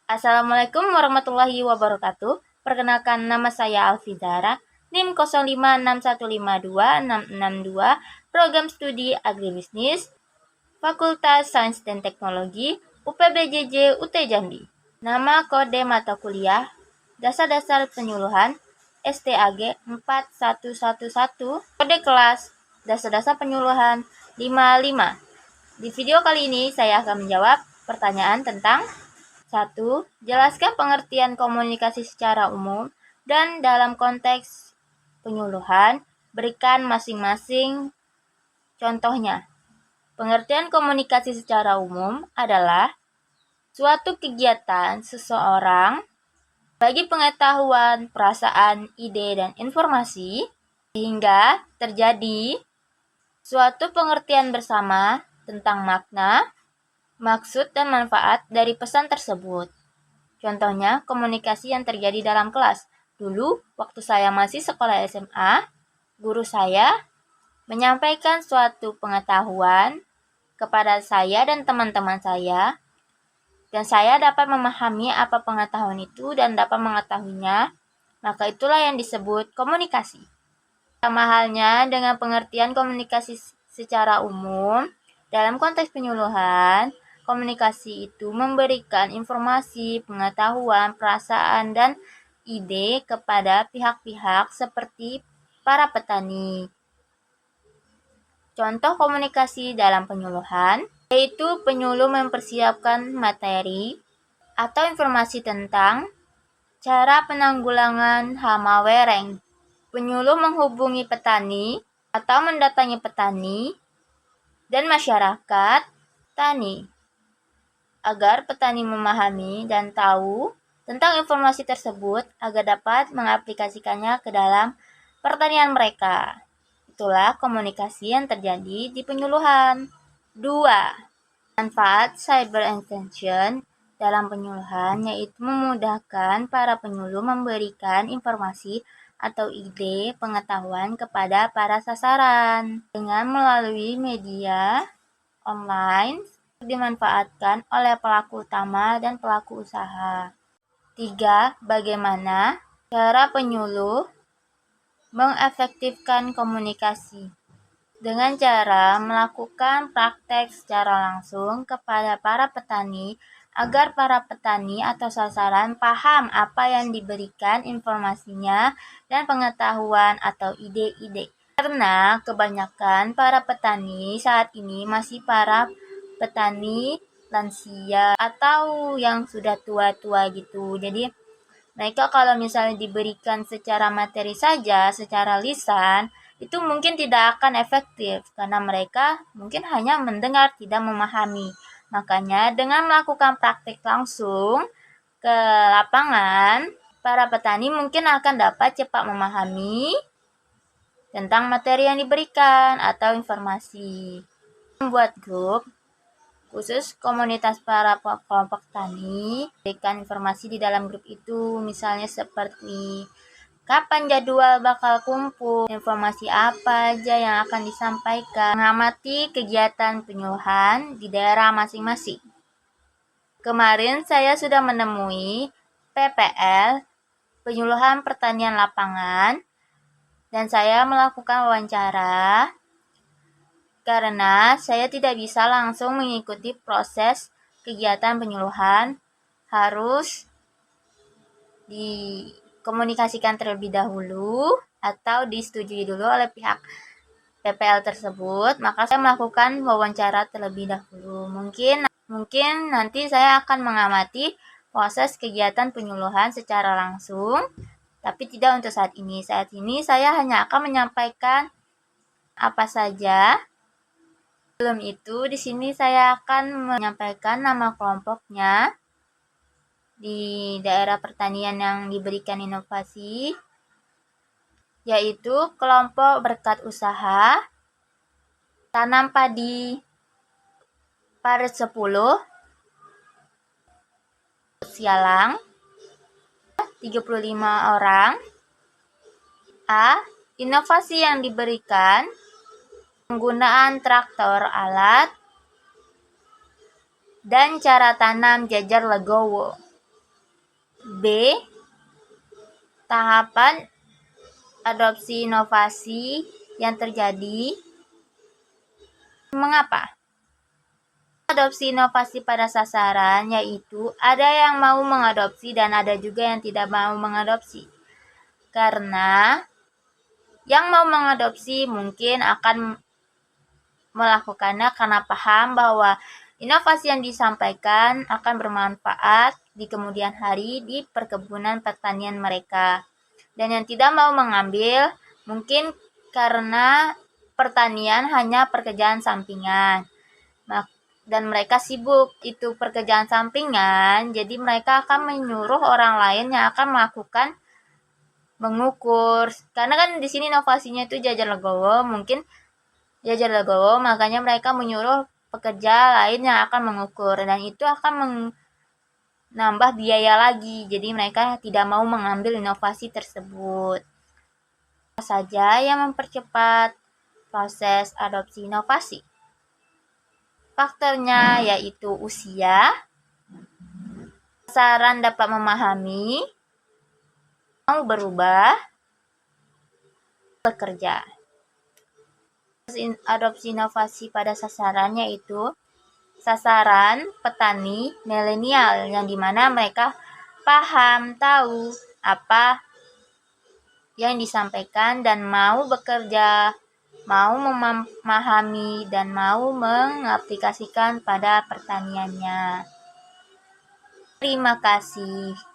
Assalamualaikum warahmatullahi wabarakatuh. Perkenalkan, nama saya Alfizara, NIM 0561526662, Program Studi Agribisnis, Fakultas Sains dan Teknologi, UPBJJ UT Jambi. Nama kode mata kuliah, Dasar-dasar Penyuluhan, STAG 4111, kode kelas, Dasar-dasar Penyuluhan 55. Di video kali ini saya akan menjawab pertanyaan tentang 1. Jelaskan pengertian komunikasi secara umum dan dalam konteks penyuluhan. Berikan masing-masing contohnya. Pengertian komunikasi secara umum adalah suatu kegiatan seseorang bagi pengetahuan, perasaan, ide, dan informasi sehingga terjadi suatu pengertian bersama tentang makna, maksud dan manfaat dari pesan tersebut. Contohnya, komunikasi yang terjadi dalam kelas. Dulu, waktu saya masih sekolah SMA, guru saya menyampaikan suatu pengetahuan kepada saya dan teman-teman saya, dan saya dapat memahami apa pengetahuan itu dan dapat mengetahuinya, maka itulah yang disebut komunikasi. Sama halnya dengan pengertian komunikasi secara umum, dalam konteks penyuluhan, komunikasi itu memberikan informasi, pengetahuan, perasaan, dan ide kepada pihak-pihak seperti para petani. Contoh komunikasi dalam penyuluhan, yaitu penyuluh mempersiapkan materi atau informasi tentang cara penanggulangan hama wereng. Penyuluh menghubungi petani atau mendatangi petani dan masyarakat tani agar petani memahami dan tahu tentang informasi tersebut agar dapat mengaplikasikannya ke dalam pertanian mereka. Itulah komunikasi yang terjadi di penyuluhan. 2. Manfaat cyber extension dalam penyuluhan yaitu memudahkan para penyuluh memberikan informasi atau ide pengetahuan kepada para sasaran dengan melalui media online dimanfaatkan oleh pelaku utama dan pelaku usaha. 3. Bagaimana cara penyuluh mengefektifkan komunikasi? Dengan cara melakukan praktek secara langsung kepada para petani agar para petani atau sasaran paham apa yang diberikan informasinya dan pengetahuan atau ide-ide. Karena kebanyakan para petani saat ini masih para petani lansia atau yang sudah tua-tua gitu. Jadi mereka kalau misalnya diberikan secara materi saja, secara lisan, itu mungkin tidak akan efektif karena mereka mungkin hanya mendengar, tidak memahami. Makanya dengan melakukan praktik langsung ke lapangan, para petani mungkin akan dapat cepat memahami tentang materi yang diberikan atau informasi. Membuat grup khusus komunitas para kelompok tani, berikan informasi di dalam grup itu, misalnya seperti kapan jadwal bakal kumpul, informasi apa aja yang akan disampaikan, mengamati kegiatan penyuluhan di daerah masing-masing. Kemarin saya sudah menemui PPL, penyuluhan pertanian lapangan, dan saya melakukan wawancara karena saya tidak bisa langsung mengikuti proses kegiatan penyuluhan, harus dikomunikasikan terlebih dahulu atau disetujui dulu oleh pihak PPL tersebut, maka saya melakukan wawancara terlebih dahulu. Mungkin nanti saya akan mengamati proses kegiatan penyuluhan secara langsung, tapi tidak untuk saat ini. Saat ini saya hanya akan menyampaikan apa saja. Sebelum itu, di sini saya akan menyampaikan nama kelompoknya di daerah pertanian yang diberikan inovasi, yaitu kelompok berkat usaha, tanam padi Paret 10, Sialang, 35 orang. A. Inovasi yang diberikan, penggunaan traktor alat, dan cara tanam jajar legowo. B. Tahapan adopsi inovasi yang terjadi. Mengapa? Adopsi inovasi pada sasaran yaitu ada yang mau mengadopsi dan ada juga yang tidak mau mengadopsi. Karena yang mau mengadopsi mungkin akan melakukannya karena paham bahwa inovasi yang disampaikan akan bermanfaat di kemudian hari di perkebunan pertanian mereka. Dan yang tidak mau mengambil mungkin karena pertanian hanya pekerjaan sampingan. Dan mereka sibuk itu pekerjaan sampingan, jadi mereka akan menyuruh orang lain yang akan melakukan mengukur. Karena kan di sini inovasinya itu jajar legowo, makanya mereka menyuruh pekerja lain yang akan mengukur dan itu akan menambah biaya lagi. Jadi mereka tidak mau mengambil inovasi tersebut. Apa saja yang mempercepat proses adopsi inovasi? Faktornya yaitu usia, sasaran dapat memahami, mau berubah, bekerja. Adopsi inovasi pada sasaran yaitu sasaran petani milenial yang dimana mereka paham, tahu apa yang disampaikan dan mau bekerja, mau memahami dan mau mengaplikasikan pada pertaniannya. Terima kasih.